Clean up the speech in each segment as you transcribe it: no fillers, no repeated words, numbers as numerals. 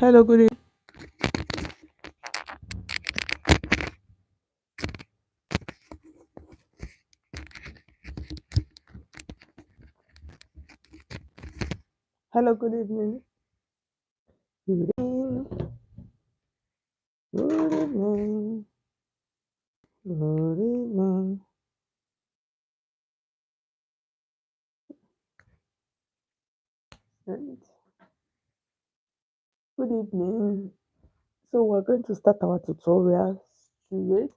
Hello, good evening. Hello, good evening. Good evening. Good evening. Good evening. And good evening. So we're going to start our tutorial straight.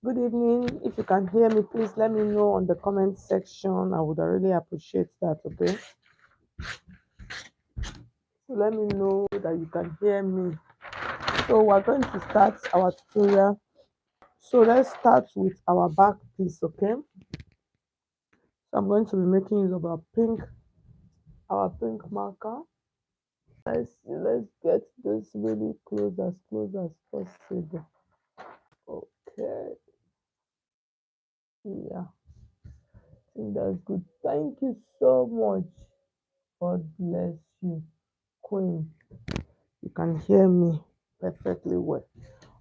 Good evening. If you can hear me, please let me know on the comment section. I would really appreciate that. Okay. So let me know that you can hear me. So we're going to start our tutorial. So let's start with our back piece. Okay. So I'm going to be making use of our pink marker. Let's get this really close as possible. Okay, yeah, I think that's good. Thank you so much. God bless you, Queen. You can hear me perfectly well.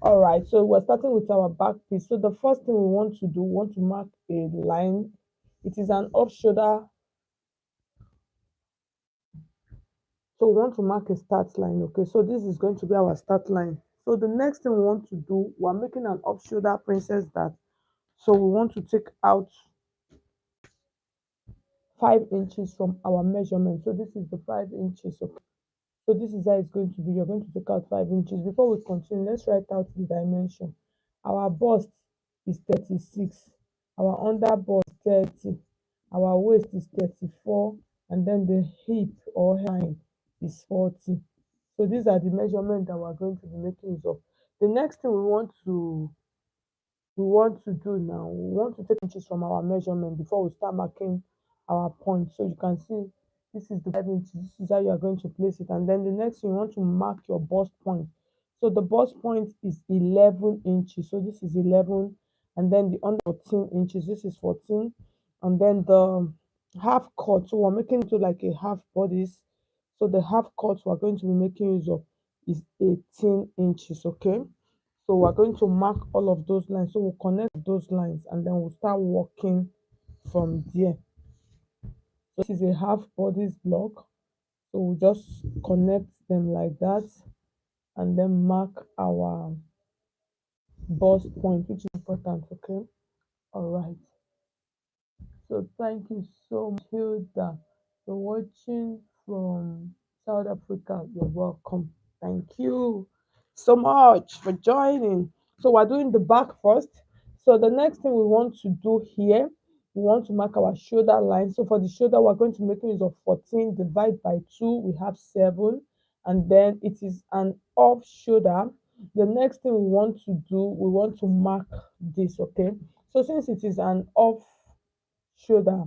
All right, so we're starting with our back piece. So the first thing we want to do, we want to mark a line. It is an off shoulder. So we want to mark a start line. Okay, so this is going to be our start line. So the next thing we want to do, we're making an off shoulder princess dart. So we want to take out 5 inches from our measurement. So this is the 5 inches. Okay. So this is how it's going to be. You're going to take out 5 inches. Before we continue, let's write out the dimension. Our bust is 36. Our under bust 30. Our waist is 34. And then the hip or line is 40. So these are the measurements that we're going to be making use of. The next thing we want to do now, we want to take inches from our measurement before we start marking our point. So you can see this is the 5 inches. This is how you are going to place it. And then the next thing, you want to mark your bust point. So the bust point is 11 inches. So this is 11. And then the under 14 inches. This is 14. And then the half cut. So we're making it to like a half bodice. So the half cut we're going to be making use of is 18 inches. Okay. So we're going to mark all of those lines. So we'll connect those lines and then we'll start working from there. So this is a half bodice block. So we'll just connect them like that and then mark our bust point, which is important. Okay. All right. So thank you so much, Hilda, for watching from South Africa. You're welcome. Thank you so much for joining. So we're doing the back first. So the next thing we want to do here, we want to mark our shoulder line. So for the shoulder, we're going to make use of 14, divide by 2, we have 7, and then it is an off shoulder. The next thing we want to do, we want to mark this. Okay. So since it is an off shoulder,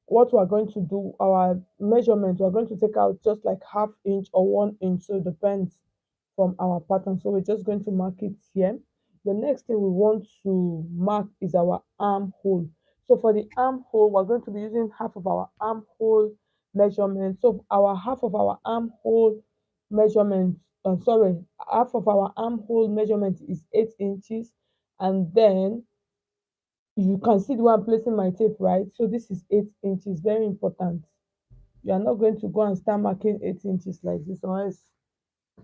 what we're going to do, our measurement, we're going to take out just like half inch or 1 inch, so it depends from our pattern. So we're just going to mark it here. The next thing we want to mark is our armhole. So for the armhole, we're going to be using half of our armhole measurement. So our half of our armhole measurement, sorry, half of our armhole measurement is 8 inches, and then you can see the way I'm placing my tape, right? So this is 8 inches, very important. You are not going to go and start marking 8 inches like this, or else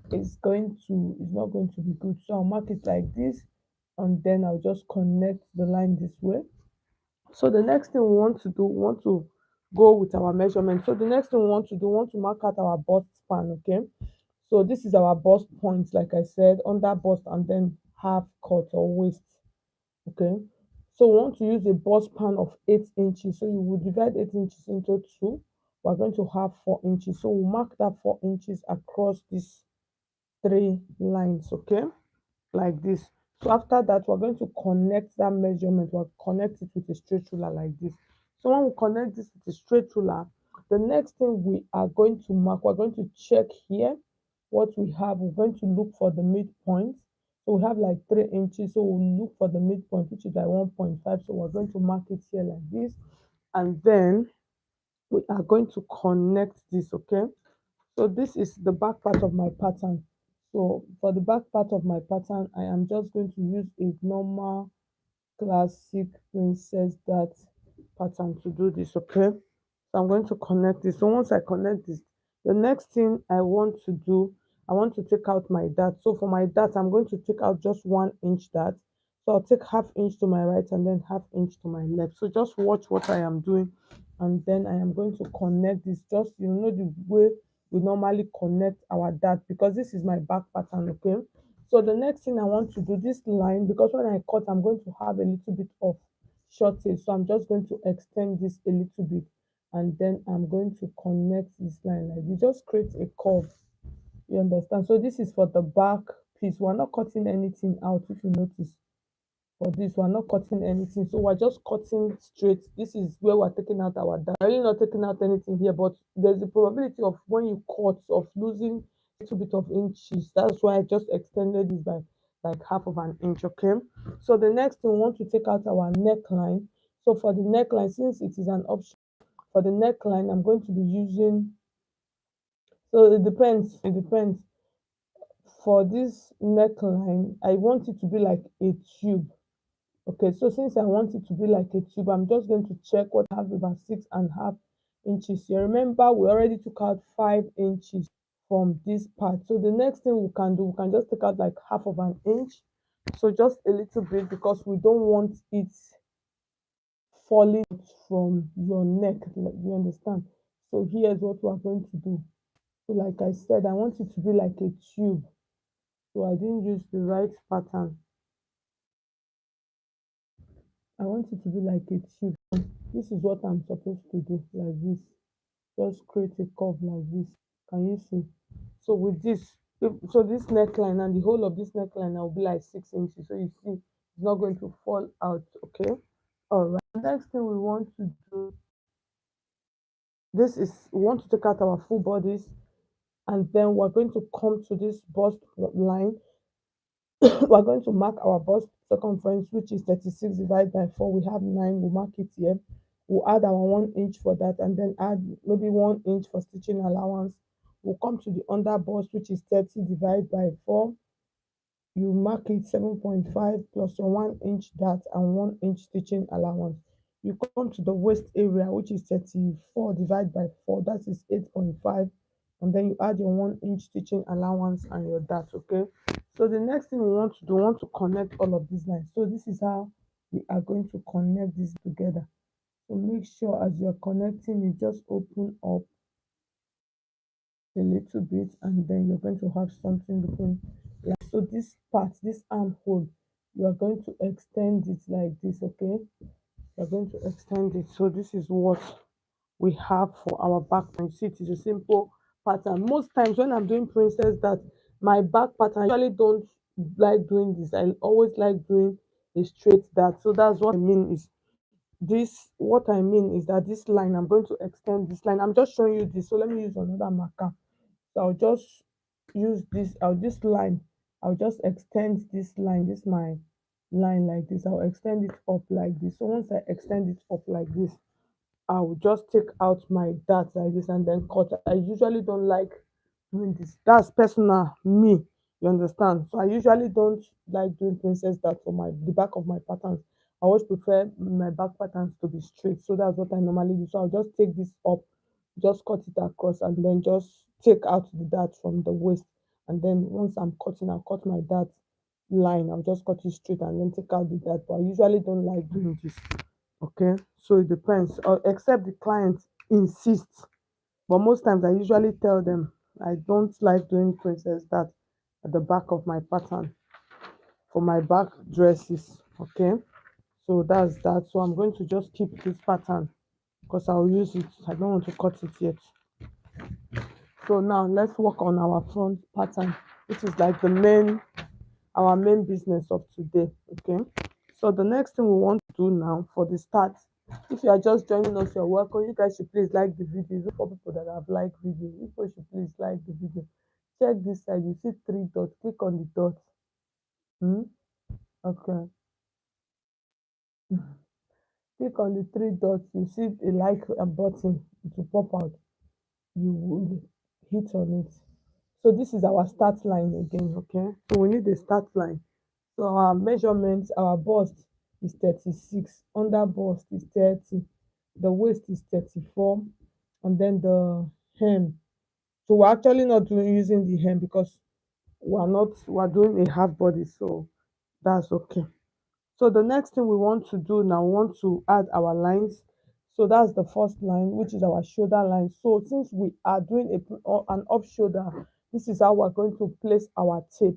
it's not going to be good. So I'll mark it like this, and then I'll just connect the line this way. So the next thing we want to do, we want to go with our measurement. So the next thing we want to do, we want to mark out our bust span. Okay. So this is our bust point, like I said, under bust and then half cut or waist. Okay. So we want to use a bust span of 8 inches. So you will divide 8 inches into two. We're going to have 4 inches. So we'll mark that 4 inches across these three lines. Okay, like this. So after that, we're going to connect that measurement. We'll connect it with a straight ruler like this. So when we connect this with a straight ruler, the next thing we are going to mark, we're going to check here what we have. We're going to look for the midpoint. So we have like 3 inches. So we'll look for the midpoint, which is like 1.5. So we're going to mark it here like this. And then we are going to connect this. Okay. So this is the back part of my pattern. So for the back part of my pattern, I am just going to use a normal classic princess dart pattern to do this. Okay, so I'm going to connect this. So once I connect this, the next thing I want to do, I want to take out my dart. So for my dart, I'm going to take out just 1 inch dart. So I'll take half inch to my right and then half inch to my left. So just watch what I am doing, and then I am going to connect this, just the way we normally connect our dart, because this is my back pattern. Okay, so the next thing I want to do, this line, because when I cut, I'm going to have a little bit of shortage, so I'm just going to extend this a little bit, and then I'm going to connect this line like this. Just create a curve, you understand? So this is for the back piece. We're not cutting anything out. If you notice, for this we're not cutting anything, so we're just cutting straight. This is where we're taking out our dye. We're really not taking out anything here, but there's a probability of, when you cut, of losing a little bit of inches. That's why I just extended this by like half of an inch. Okay, so the next thing, we want to take out our neckline. So for the neckline, since it is an option, for the neckline I'm going to be using, so it depends. For this neckline, I want it to be like a tube. Okay, so since I want it to be like a tube, I'm just going to check what I have, about 6.5 inches here. Remember, we already took out 5 inches from this part. So the next thing we can do, we can just take out like half of an inch. So just a little bit, because we don't want it falling from your neck. Like, you understand? So here's what we're going to do. So like I said, I want it to be like a tube. So I didn't use the right pattern. I want it to be like a tube. This is what I'm supposed to do, like this. Just create a curve like this. Can you see? So with this, so this neckline, and the whole of this neckline will be like 6 inches. So you see, it's not going to fall out. Okay. All right. Next thing we want to do, this is, we want to take out our full bodies, and then we're going to come to this bust line. We're going to mark our bust circumference, which is 36 divided by 4. We have 9. We'll mark it here. We'll add our 1 inch for that, and then add maybe 1 inch for stitching allowance. We'll come to the under bust, which is 30 divided by 4. You mark it 7.5 plus your 1 inch dart and 1 inch stitching allowance. You come to the waist area, which is 34 divided by 4, that is 8.5, and then you add your 1 inch stitching allowance and your dart. Okay, so the next thing we want to do, we want to connect all of these lines. So this is how we are going to connect this together. So make sure as you're connecting, you just open up a little bit, and then you're going to have something looking like so. This part, this armhole, you are going to extend it like this. Okay, you're going to extend it. So this is what we have for our back. And you see, it is a simple pattern. Most times when I'm doing princess, that my back pattern, I usually don't like doing this. I always like doing a straight dart. So that's what I mean is this. What I mean is that this line, I'm going to extend this line. I'm just showing you this. So let me use another marker. So I'll just use this, this line, I'll just extend this line, this my line like this. I'll extend it up like this. So once I extend it up like this, I will just take out my dart like this and then cut. I usually don't like doing this. That's personal me. You understand? So I usually don't like doing princess dart for the back of my patterns. I always prefer my back patterns to be straight. So that's what I normally do. So I'll just take this up, just cut it across, and then just take out the dart from the waist. And then once I'm cutting, I'll cut my dart line. I'll just cut it straight and then take out the dart. But I usually don't like doing this. Okay, so it depends, or except the client insists. But most times I usually tell them I don't like doing princess dart at the back of my pattern for my back dresses. Okay, so that's that. So I'm going to just keep this pattern because I'll use it. I don't want to cut it yet. So now let's work on our front pattern, which is like our main business of today. Okay, so the next thing we want to do now for the start, if you are just joining us, you're welcome. You guys should please like the video. Look for people that have liked video. People should please like the video. Check this side, you see 3 dots, click on the dots. Okay. Click on the 3 dots, you see a like button, it will pop out. You will hit on it. So this is our start line again, okay? So we need a start line. So our measurements, our bust is 36, under bust is 30, the waist is 34, and then the hem. So we're actually not doing using the hem because we're doing a half body, so that's okay. So the next thing we want to do now, we want to add our lines. So that's the first line, which is our shoulder line. So since we are doing an off shoulder, this is how we're going to place our tape.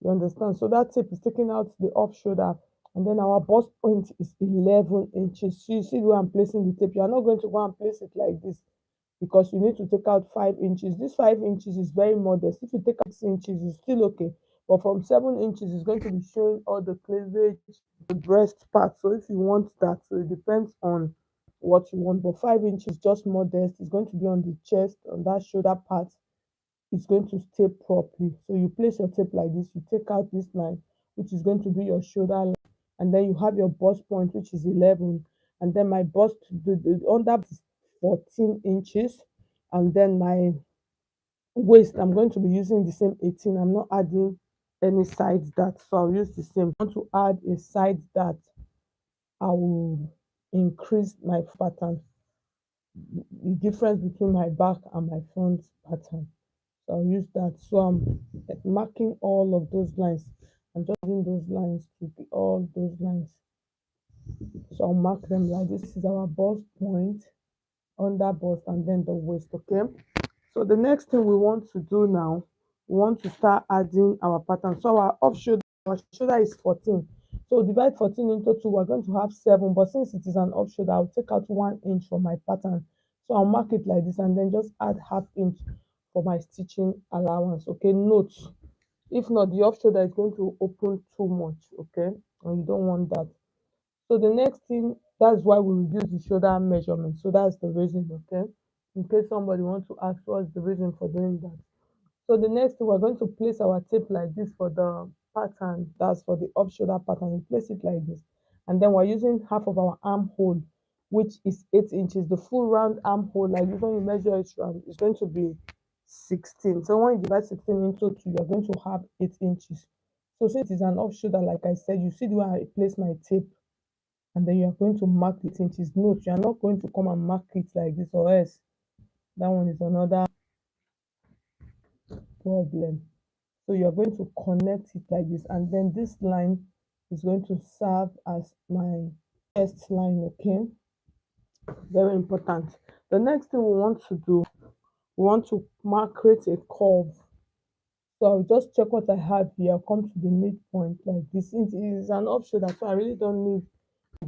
You understand? So that tape is taking out the off shoulder, and then our bust point is 11 inches. So you see where I'm placing the tape. You are not going to go and place it like this because you need to take out 5 inches. This 5 inches is very modest. If you take out 6 inches, it's still okay. But from 7 inches, it's going to be showing all the cleavage, the breast part. So if you want that, so it depends on what you want. But 5 inches just modest. It's going to be on the chest, on that shoulder part. It's going to stay properly. So you place your tape like this, you take out this line, which is going to be your shoulder line, and then you have your bust point, which is 11, and then my bust, the under is 14 inches, and then my waist, I'm going to be using the same 18. I'm not adding any side dart, so I'll use the same. I want to add a side dart, I will increase my pattern, the difference between my back and my front pattern. So I'll use that. So I'm marking all of those lines. I'm just using those lines to be all those lines. So I'll mark them like this. This is our bust point, under bust, and then the waist. Okay. So the next thing we want to do now, we want to start adding our pattern. So our shoulder is 14. So divide 14 into 2, we're going to have 7. But since it is an off shoulder, I'll take out 1 inch from my pattern. So I'll mark it like this and then just add half inch for my stitching allowance. Okay, note, if not, the off shoulder is going to open too much, okay, and you don't want that. So the next thing, that's why we reduce the shoulder measurement. So that's the reason, okay, in case somebody wants to ask what's the reason for doing that. So the next thing, we're going to place our tape like this for the pattern. That's for the off shoulder pattern. You place it like this, and then we're using half of our armhole, which is 8 inches. The full round armhole, like this, when you measure it round, is going to be 16. So when you divide 16 into 2, you're going to have 8 inches. So since it's an off shoulder, like I said, you see the way I place my tape, and then you are going to mark the 8 inches. Note, you are not going to come and mark it like this, or else that one is another problem. So you're going to connect it like this, and then this line is going to serve as my chest line. Okay, very important. The next thing we want to do, we want to mark, create a curve. So I'll just check what I have here. I'll come to the midpoint like this. It is an off shoulder, so I really don't need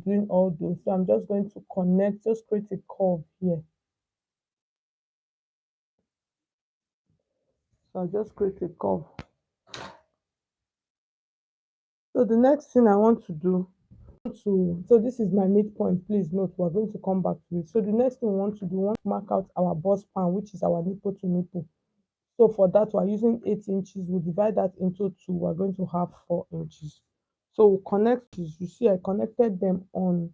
doing all those. So I'm just going to connect, just create a curve here. So I'll just create a curve. So the next thing I want to do, so this is my midpoint. Please note, we're going to come back to it. So the next thing we want to do, we want to mark out our bust span, which is our nipple to nipple. So for that, we're using 8 inches. We'll divide that into 2. We're going to have 4 inches. So we'll connect this. You see, I connected them on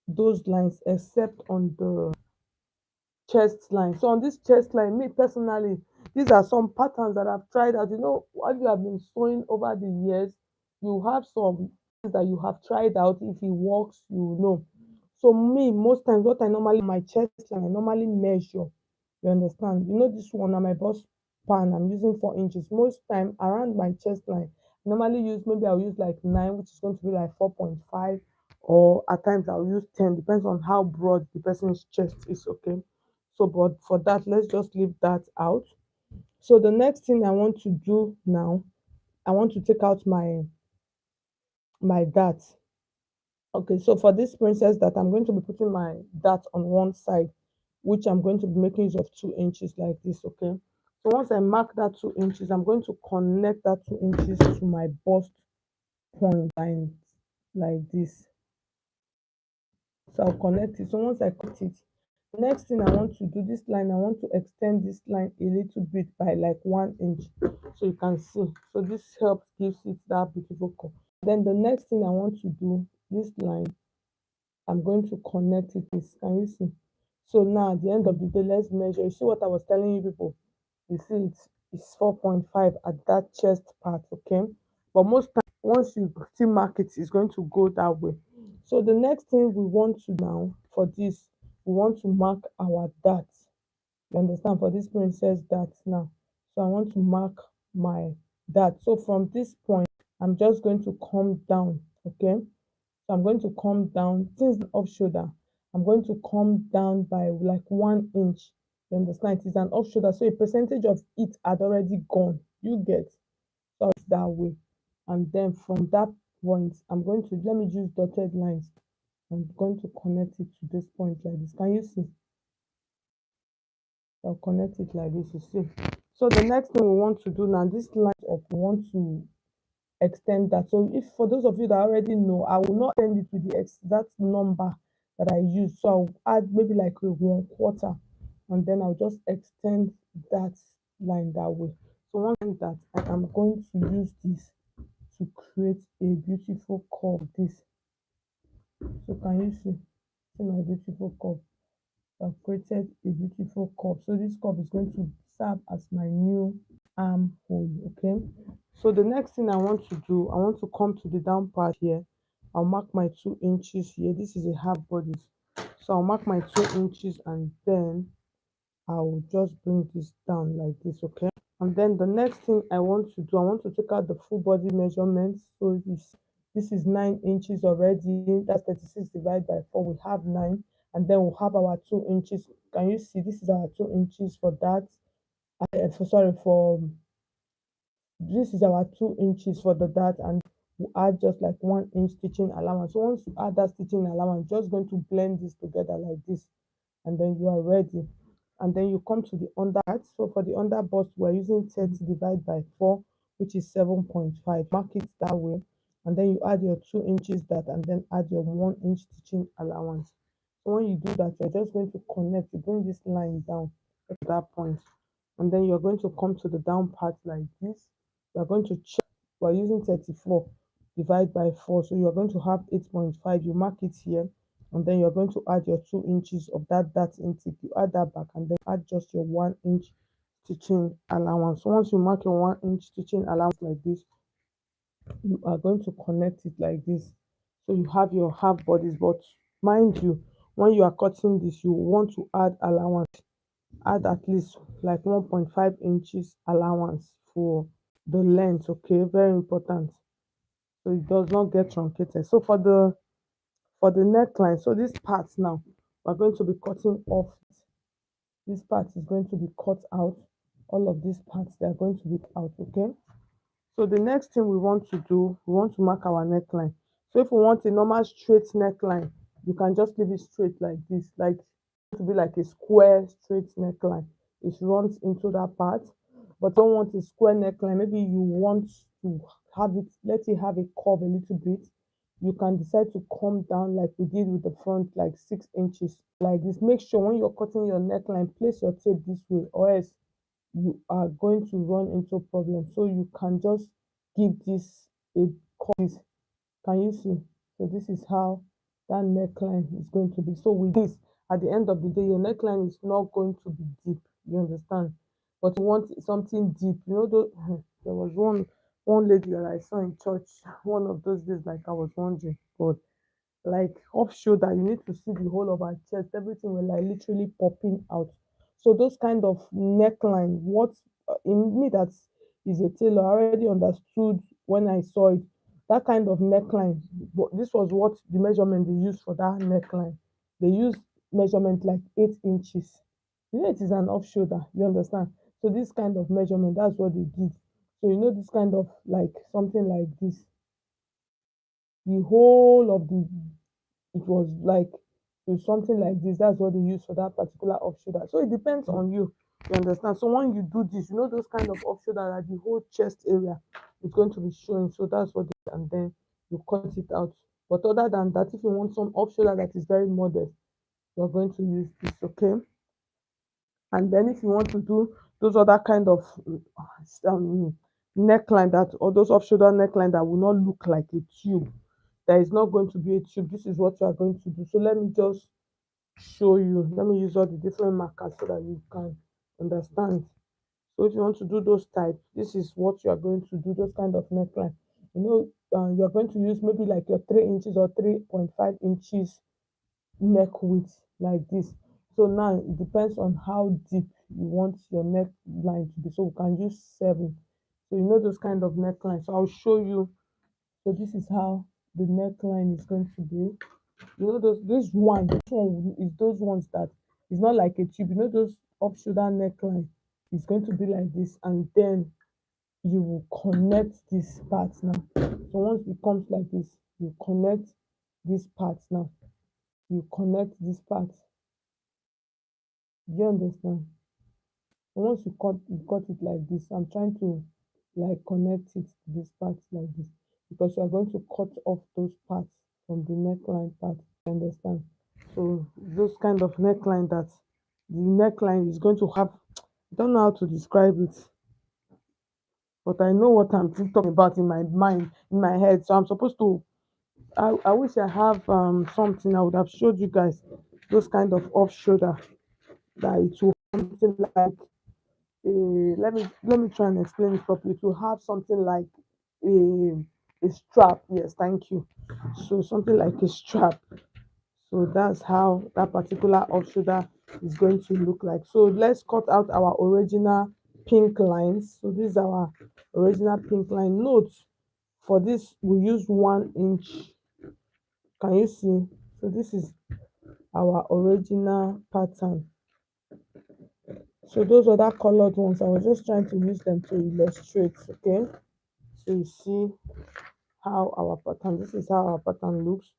those lines except on the chest line. So on this chest line, me personally, these are some patterns that I've tried out. You know, what you have been sewing over the years, you have some things that you have tried out. If it works, you know. So me, most times, what I normally, my chest line, I normally measure. You understand? You know, this one on my bust span, I'm using 4 inches. Most time around my chest line, I normally use, maybe I'll use like 9, which is going to be like 4.5, or at times I'll use 10, depends on how broad the person's chest is. Okay. So but for that, let's just leave that out. So the next thing I want to do now, I want to take out my dart. Okay, so for this princess dart, I'm going to be putting my dart on one side, which I'm going to be making use of 2 inches like this. Okay, so once I mark that 2 inches, I'm going to connect that 2 inches to my bust point line like this. So I'll connect it. So once I cut it, next thing I want to do, this line, I want to extend this line a little bit by like 1 inch, so you can see. So this helps, gives it that beautiful curve. Then the next thing I want to do, this line, I'm going to connect it. Can you see? So now at the end of the day, let's measure. You see what I was telling you people? You see it? is 4.5 at that chest part, okay? But most times once you still mark it, it's going to go that way. So the next thing we want to now for this, we want to mark our dart. You understand? For this princess dart now. So I want to mark my dart. So from this point, I'm just going to come down, okay? So I'm going to come down since the off shoulder. I'm going to come down by like 1 inch. You understand? It is an off shoulder, so a percentage of it had already gone. You get, so it's that way. And then from that point, I'm going to let me use dotted lines. I'm going to connect it to this point like this. Can you see? I'll connect it like this. You see? So the next thing we want to do now, this line of we want to extend that. So if for those of you that already know, I will not end it with the exact number that I use. So I'll add maybe like a 1/4, and then I'll just extend that line that way. So one thing that I am going to use this to create a beautiful curve. This. So can you see my beautiful curve? I've created a beautiful curve. So this curve is going to serve as my new armhole, okay? So the next thing I want to do, I want to come to the down part here. I'll mark my 2 inches here. This is a half body. So I'll mark my 2 inches and then I'll just bring this down like this, okay? And then the next thing I want to do, I want to take out the full body measurement. So this is 9 inches already. That's 36 divided by 4. We have 9. And then we'll have our 2 inches. Can you see? This is our 2 inches for that. Sorry, for this is our 2 inches for the dart, and we add just like 1 inch stitching allowance. So once you add that stitching allowance, just going to blend this together like this, and then you are ready. And then you come to the under part. So for the under bust, we're using 30 divided by 4, which is 7.5. Mark it that way, and then you add your 2 inches that, and then add your 1 inch stitching allowance. So when you do that, you're just going to connect, you bring this line down at that point, and then you're going to come to the down part like this. You're going to check, we're using 34 divided by 4, so you're going to have 8.5. You mark it here, and then you're going to add your 2 inches of that intake. You add that back, and then add just your 1 inch stitching allowance. So once you mark your 1 inch stitching allowance like this, you are going to connect it like this. So you have your half bodies, but mind you, when you are cutting this, you want to add allowance. Add at least like 1.5 inches allowance for the length, okay? Very important, so it does not get truncated. So for the neckline, so this part now, we're going to be cutting off. This part is going to be cut out. All of these parts, they are going to be out, okay? So the next thing we want to do, we want to mark our neckline. So if we want a normal straight neckline, you can just leave it straight like this, like to be like a square straight neckline. It runs into that part. But don't want a square neckline. Maybe you want to have it, let it have a curve a little bit. You can decide to come down like we did with the front, like 6 inches like this. Make sure when you're cutting your neckline, place your tape this way, or else you are going to run into problems. So you can just give this a cut. Can you see? So this is how that neckline is going to be. So with this, at the end of the day, your neckline is not going to be deep. You understand? But you want something deep. You know, there was one lady that I saw in church one of those days. Like I was wondering, God, like off shoulder, you need to see the whole of her chest. Everything was like literally popping out. So those kind of neckline, what in me that is a tailor, I already understood when I saw it. That kind of neckline, but this was what the measurement they used for that neckline. They used measurement like 8 inches. You know, it is an off shoulder. You understand? So this kind of measurement, that's what they did. So you know, this kind of like something like this, the whole of the, it was like, it's something like this. That's what they use for that particular off shoulder. So it depends on you. You understand? So when you do this, you know those kind of off shoulder that the whole chest area is going to be showing. So that's what it, and then you cut it out. But other than that, if you want some off shoulder that is very modest, you're going to use this, okay? And then if you want to do those other kind of neckline, that or those off shoulder neckline that will not look like a tube, there is not going to be a tube. This is what you are going to do. So let me just show you. Let me use all the different markers so that you can understand. So if you want to do those type, this is what you are going to do, those kind of neckline. You're going to use maybe like your 3 inches or 3.5 inches neck width like this. So now it depends on how deep you want your neckline to be. So we can use 7. So those kind of neckline. So I'll show you. So this is how the neckline is going to be. Those this one is those ones that is not like a tube. Those off shoulder neckline is going to be like this, and then you will connect this part now. So once it comes like this, you connect this part now. You connect this part. Do you understand? So once you cut it like this, I'm trying to like connect it to this part like this, because you are going to cut off those parts from the neckline part. You understand? So those kind of neckline that the neckline is going to have, I don't know how to describe it, but I know what I'm talking about in my mind, in my head. So I'm supposed to, I wish I have something I would have showed you guys those kind of off shoulder that it will have something like a, let me try and explain it properly. To have something like a strap. Yes, thank you. So something like a strap. So that's how that particular off shoulder is going to look like. So let's cut out our original pink lines. So this is our original pink line. Note, for this we use 1 inch. Can you see? So this is our original pattern. So those other colored ones, I was just trying to use them to illustrate. Okay, so you see how our pattern, this is how our pattern looks,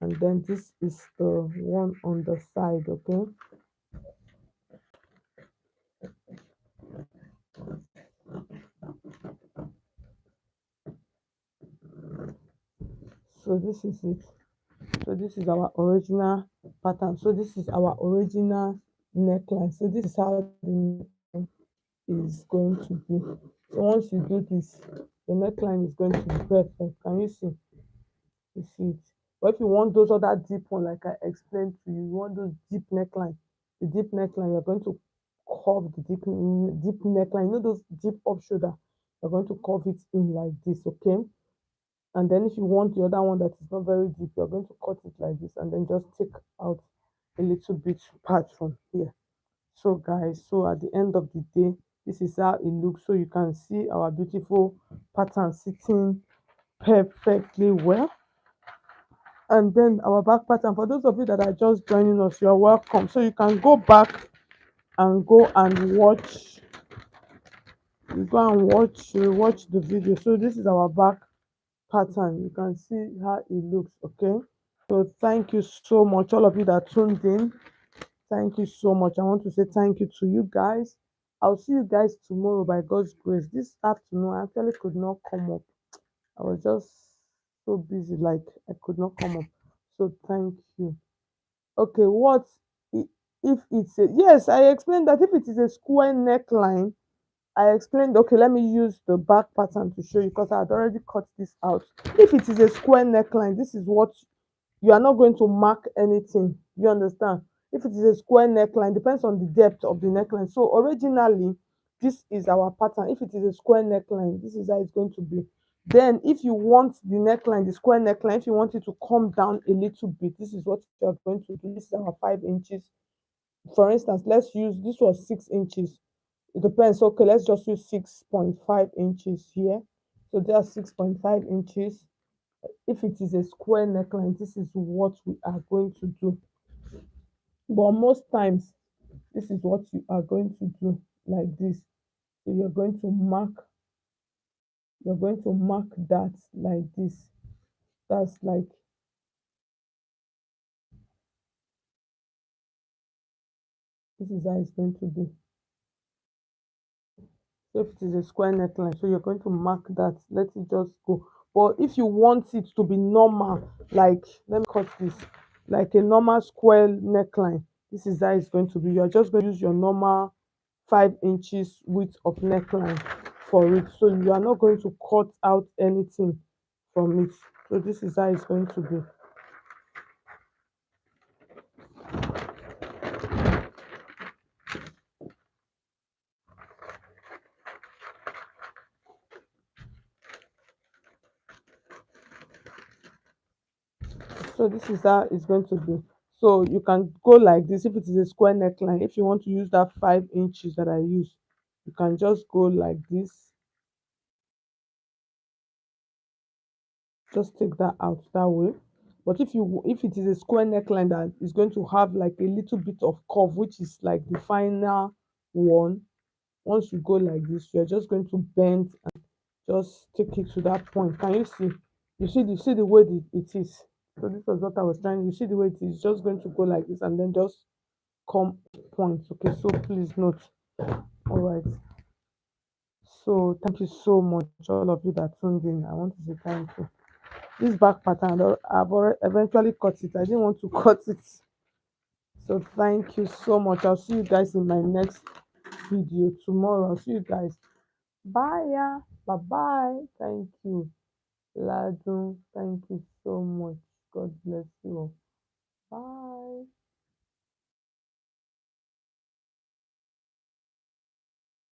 and then this is the one on the side. Okay, so this is it. So this is our original pattern. So this is our original neckline. So this is how the neckline is going to be. So once you do this, the neckline is going to be perfect. Can you see? You see it? But if you want those other deep one, like I explained to you, you want those deep neckline. The deep neckline, you're going to curve the deep neckline. Those deep off shoulder. You're going to curve it in like this. Okay. And then if you want the other one that is not very deep, you're going to cut it like this, and then just take out a little bit part from here. So guys, so at the end of the day, this is how it looks. So you can see our beautiful pattern sitting perfectly well. And then our back pattern, for those of you that are just joining us, you're welcome. So you can go back and go and watch, you go and watch the video. So this is our back pattern. You can see how it looks. Okay, so thank you so much, all of you that tuned in. Thank you so much. I want to say thank you to you guys. I'll see you guys tomorrow by God's grace. This afternoon I actually could not come up. I was just so busy, like I could not come up. So thank you. Okay, if it's a, yes, I explained that if it is a square neckline, I explained, okay, let me use the back pattern to show you, because I had already cut this out. If it is a square neckline, this is what you are not going to mark anything. You understand? If it is a square neckline, depends on the depth of the neckline. So originally, this is our pattern. If it is a square neckline, this is how it's going to be. Then if you want the neckline, the square neckline, if you want it to come down a little bit, this is what you're going to do. This is our 5 inches. For instance, let's use, this was 6 inches. It depends. Okay, let's just use 6.5 inches here. So there's 6.5 inches. If it is a square neckline, this is what we are going to do. But most times, this is what you are going to do, like this. So you're going to mark that like this. That's like, this is how it's going to be. So if it is a square neckline, so you're going to mark that. Let it just go. But if you want it to be normal, like, let me cut this, like a normal square neckline, this is how it's going to be. You're just going to use your normal 5 inches width of neckline for it. So you are not going to cut out anything from it. So this is how it's going to be. So this is how it's going to be. So you can go like this if it is a square neckline. If you want to use that 5 inches that I use, you can just go like this. Just take that out that way. But if it is a square neckline that is going to have like a little bit of curve, which is like the final one, once you go like this, you're just going to bend and just take it to that point. Can you see? You see the way it is. So this was what I was trying. You see the way it is just going to go like this and then just come point. Okay, so please note. All right. So thank you so much, all of you that tuned in. I want to say thank you. This back pattern, I've already eventually cut it. I didn't want to cut it. So thank you so much. I'll see you guys in my next video tomorrow. I'll see you guys. Bye. Yeah. Bye bye. Thank you. Ladun. Thank you so much. God bless you all.